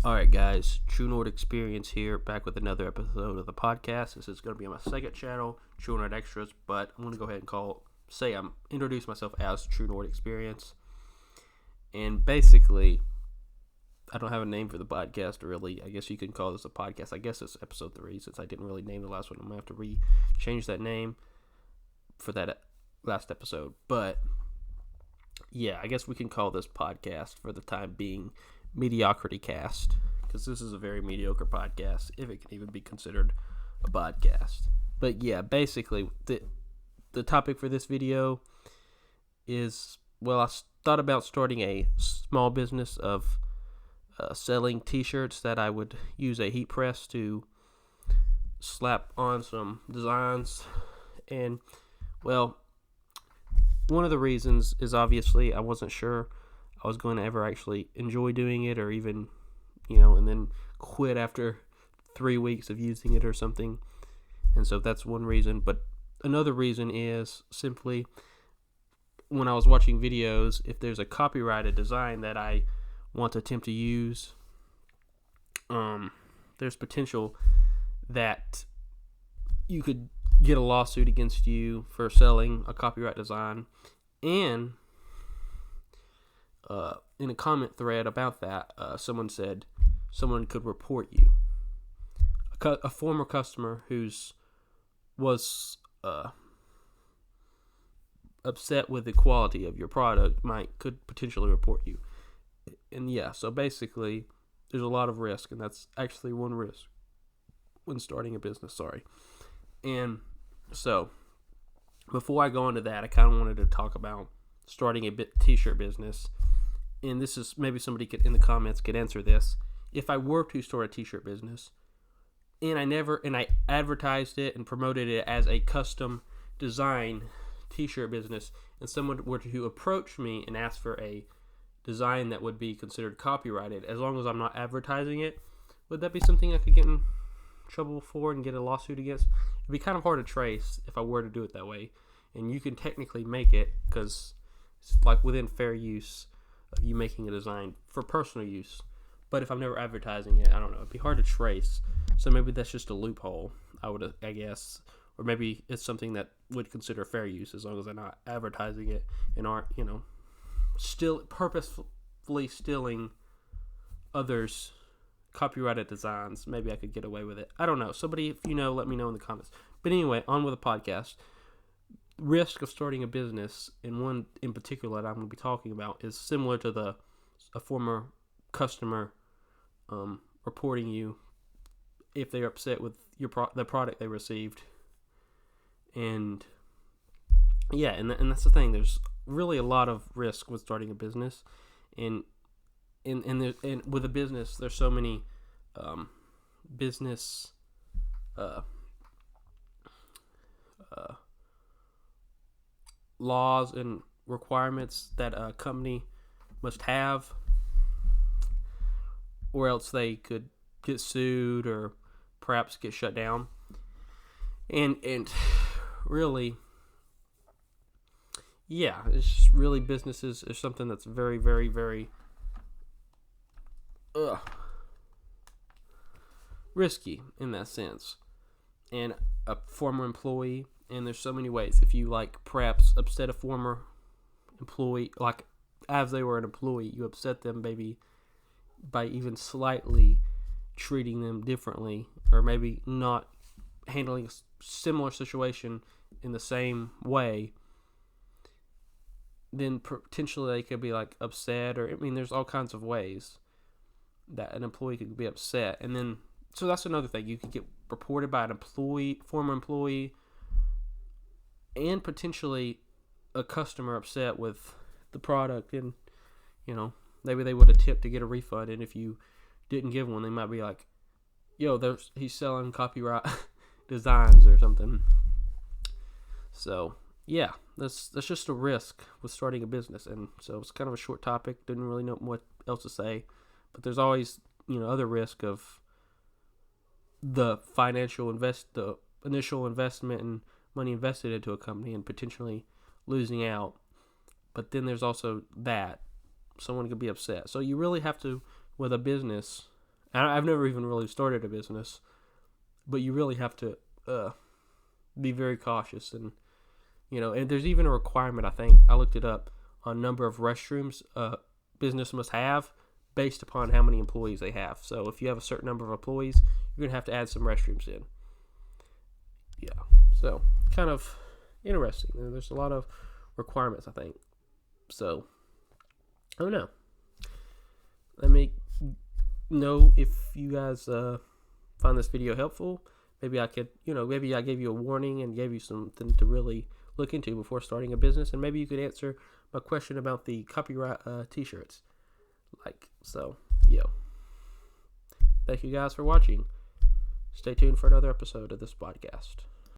Alright, guys, True Nord Experience here, back with another episode of the podcast. This is going to be on my second channel, True Nord Extras, but I'm going to go ahead and introduce myself as True Nord Experience. And basically, I don't have a name for the podcast, really. I guess you can call this a podcast. I guess it's episode 3, since I didn't really name the last one. I'm going to have to change that name for that last episode. But, yeah, I guess we can call this podcast, for the time being, Mediocrity Cast, because this is a very mediocre podcast, if it can even be considered a podcast. But yeah, basically the topic for this video is, well, I thought about starting a small business of selling t-shirts that I would use a heat press to slap on some designs. And, well, one of the reasons is obviously I wasn't sure I was going to ever actually enjoy doing it, or even, and then quit after 3 weeks of using it or something. And so that's one reason. But another reason is simply when I was watching videos, if there's a copyrighted design that I want to attempt to use, there's potential that you could get a lawsuit against you for selling a copyright design. And in a comment thread about that, someone said someone could report you. A former customer was upset with the quality of your product could potentially report you. And yeah, so basically, there's a lot of risk, and that's actually one risk when starting a business. Sorry. And so, before I go into that, I kind of wanted to talk about starting a t-shirt business. And this is, maybe somebody in the comments could answer this. If I were to start a t-shirt business, and I advertised it and promoted it as a custom design t-shirt business, and someone were to approach me and ask for a design that would be considered copyrighted, as long as I'm not advertising it, would that be something I could get in trouble for and get a lawsuit against? It'd be kind of hard to trace if I were to do it that way. And you can technically make it, because it's like within fair use of you making a design for personal use. But if I'm never advertising it, I don't know, it'd be hard to trace. So maybe that's just a loophole, I guess. Or maybe it's something that would consider fair use, as long as I'm not advertising it and aren't, still purposefully stealing others' copyrighted designs. Maybe I could get away with it. I don't know. Somebody, if you know, let me know in the comments. But anyway, on with the podcast. Risk of starting a business, and one in particular that I'm going to be talking about, is similar to a former customer reporting you if they're upset with the product they received. And yeah, and that's the thing. There's really a lot of risk with starting a business, and with a business, there's so many business laws and requirements that a company must have, or else they could get sued or perhaps get shut down. And really, yeah, it's just really, businesses is something that's very, very, very risky in that sense. And a former employee, and there's so many ways. If you perhaps upset a former employee, as they were an employee, you upset them maybe by even slightly treating them differently, or maybe not handling a similar situation in the same way, then potentially they could be upset, or there's all kinds of ways that an employee could be upset. And then, so that's another thing. You could get reported by an former employee, and potentially a customer upset with the product, and maybe they would attempt to get a refund, and if you didn't give one, they might be like, yo, he's selling copyright designs or something. So yeah, that's just a risk with starting a business. And so it's kind of a short topic, didn't really know what else to say, but there's always other risk of the initial investment and money invested into a company, and potentially losing out. But then there's also that someone could be upset. So you really have to, with a business, I've never even really started a business, but you really have to be very cautious. And, and there's even a requirement, I think, I looked it up, on number of restrooms business must have based upon how many employees they have. So if you have a certain number of employees, you're going to have to add some restrooms in. Yeah. So kind of interesting. There's a lot of requirements, I think. So, I don't know. Let me know if you guys find this video helpful. Maybe I could, maybe I gave you a warning and gave you something to really look into before starting a business. And maybe you could answer my question about the copyright t-shirts. Thank you guys for watching. Stay tuned for another episode of this podcast.